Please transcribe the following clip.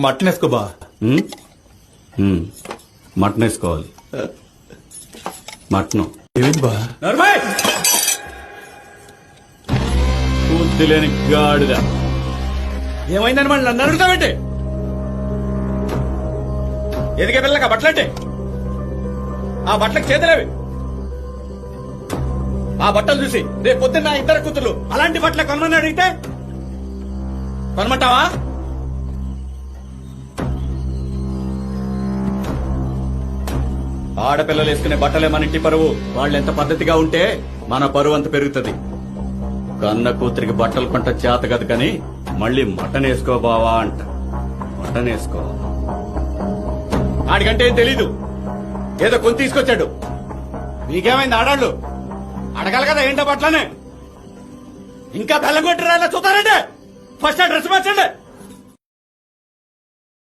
Mutton వేసుకో బా. Mutton వేసుకోవాలి. మటన్ ఏమైంది బా? బుద్ధి లేని గాడిద. ఏమైందని మళ్ళీ నన్ను అడుగుతావంటే? ఎదిగే పిల్లక బట్టలంటే ఆ బట్టలకు చేతులేవి. ఆ బట్టలు చూసి రేపు పొద్దున్న నా ఇద్దరు కూతురు అలాంటి బట్టలు కొనమని అడిగితే కొనమంటావా? ఆడపిల్లలు వేసుకునే బట్టలే మన ఇంటి పరువు. వాళ్ళు ఎంత పద్ధతిగా ఉంటే మన పరువు అంత పెరుగుతుంది. కన్న కూతురికి బట్టలు కొంట చేత కదా కానీ మళ్ళీ మటన్ వేసుకో బావా అంట. మటన్ వేసుకో. ఆడికంటే ఏం తెలీదు, ఏదో కొని తీసుకొచ్చాడు. మీకేమైంది ఆడాళ్ళు? అడగాలి కదా ఏంటో బట్టలనే. ఇంకా బెల్లం కొట్టి రాలా చూస్తారంటే ఫస్ట్ డ్రెస్ మార్చండి.